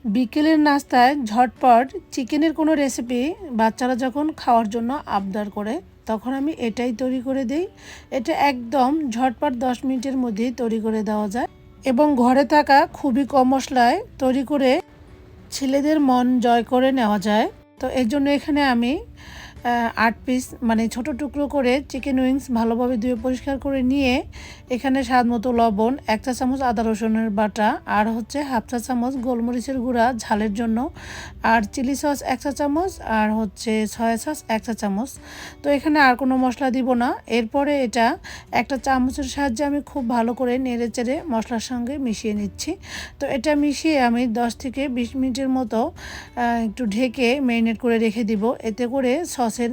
বিকেলের নাস্তায় ঝটপট চিকেনের কোনো রেসিপি বাচ্চারা যখন খাওয়ার জন্য আবদার করে তখন আমি এটাই তৈরি করে দিই। এটা একদম ঝটপট 10 মিনিটের মধ্যেই তৈরি করে দেওয়া যায় এবং ঘরে থাকা খুবই কম মশলায় তৈরি করে ছেলেদের মন জয় করে নেওয়া যায়। তো এর জন্য এখানে আমি 8 পিস মানে ছোট টুকরো করে চিকেন উইংস ভালোভাবে ধুয়ে পরিষ্কার করে নিয়ে এখানে স্বাদ মতো লবণ, 1 চা চামচ আদা রসুনের বাটা, আর হচ্ছে 1/2 চা চামচ গোলমরিচের গুঁড়া ঝালের জন্য, আর চিলি সস 1 চা চামচ, আর হচ্ছে সয়া সস 1 চা চামচ। তো এখানে আর কোনো মশলা দিব না। এরপরে এটা একটা চামচের সাহায্যে আমি খুব ভালো করে নেড়ে চেড়ে মশলার সঙ্গে মিশিয়ে নিচ্ছি। তো এটা মিশিয়ে আমি 10 থেকে 20 মিনিটের মতো একটু ঢেকে ম্যারিনেট করে রেখে দিব। এতে করে সসের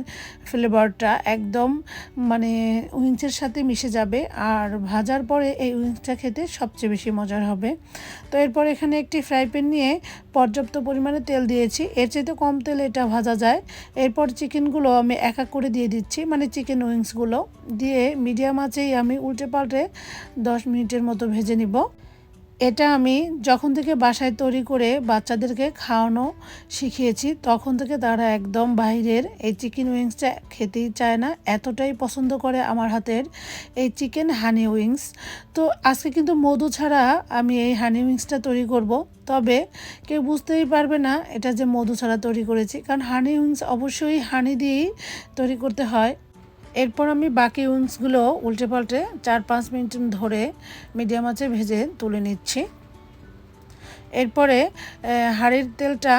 ফ্লেভারটা একদম মানে উইংসের সাথে মিশে যাবে, আর ভাজার পরে এই উইংসটা খেতে সবচেয়ে বেশি মজার হবে। তো এরপর এখানে একটি ফ্রাই প্যান নিয়ে পর্যাপ্ত পরিমাণে তেল দিয়েছি, এর চাইতে কম তেলে এটা ভাজা যায়। এরপর চিকেনগুলো আমি এক এক করে দিয়ে দিচ্ছি, মানে চিকেন উইংসগুলো দিয়ে মিডিয়াম আঁচেই আমি উল্টে পাল্টে 10 মিনিটের মতো ভেজে নিব। এটা আমি যখন থেকে বাসায় তৈরি করে বাচ্চাদেরকে খাওয়ানো শিখিয়েছি তখন থেকে তারা একদম বাইরের এই চিকেন উইংসটা খেতেই চায় না, এতটাই পছন্দ করে আমার হাতের এই চিকেন হানি উইংস। তো আজকে কিন্তু মধু ছাড়া আমি এই হানি উইংসটা তৈরি করব, তবে কেউ বুঝতেই পারবে না এটা যে মধু ছাড়া তৈরি করেছি, কারণ হানি উইংস অবশ্যই হানি দিয়েই তৈরি করতে হয়। এরপর আমি বাকি উইংসগুলো উল্টে পাল্টে 4-5 মিনিট ধরে মিডিয়াম আঁচে ভেজে তুলে নিচ্ছি। এরপরে হাঁড়ির তেলটা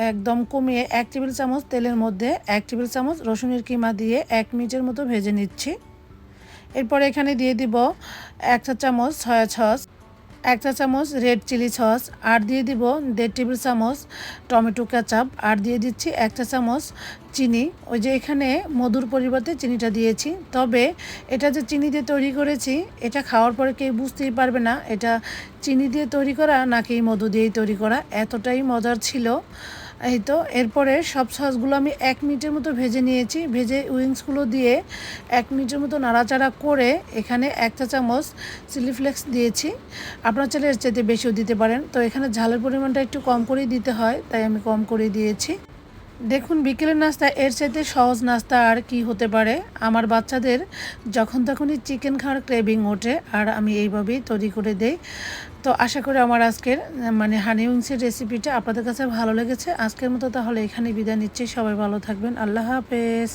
একদম কমিয়ে 1 টেবিল চামচ তেলের মধ্যে 1 টেবিল চামচ রসুনের কিমা দিয়ে 1 মিনিটের মতো ভেজে নিচ্ছি। এরপরে এখানে দিয়ে দিব 1 চা চামচ সয়া সস, 1 চা চামচ রেড চিলি সস, আর দিয়ে দিব 1.5 টেবিল চামচ টমেটো কেচাপ, আর দিয়ে দিচ্ছি 1 চা চামচ চিনি। ওই যে এখানে মধুর পরিবর্তে চিনিটা দিয়েছি, তবে এটা যে চিনি দিয়ে তৈরি করেছি এটা খাওয়ার পরে কেউ বুঝতেই পারবে না এটা চিনি দিয়ে তৈরি করা নাকি মধু দিয়েই তৈরি করা, এতটাই মজার ছিল। এই তো এরপরে সব সসগুলো আমি 1 মিনিটের মতো ভেজে নিয়েছি, ভেজে উইংসগুলো দিয়ে 1 মিনিটের মতো নাড়াচাড়া করে এখানে 1 চা চামচ চিলি ফ্লেক্স দিয়েছি। আপনার চাইলে এর চাইতে বেশিও দিতে পারেন, তো এখানে ঝালের পরিমাণটা একটু কম করেই দিতে হয়, তাই আমি কম করে দিয়েছি। দেখুন বিকেলের নাস্তা এর চাইতে সহজ নাস্তা আর কি হতে পারে। আমার বাচ্চাদের যখন তখনই চিকেন খাওয়ার ক্রেভিং ওঠে, আর আমি এইভাবেই তৈরি করে দেই। তো আশা করি আমার আজকের মানে হানি উইংসের রেসিপিটা আপনাদের কাছে ভালো লেগেছে। আজকের মতো তাহলে এখানে বিদায় নিচ্ছি, সবাই ভালো থাকবেন, আল্লাহ হাফেজ।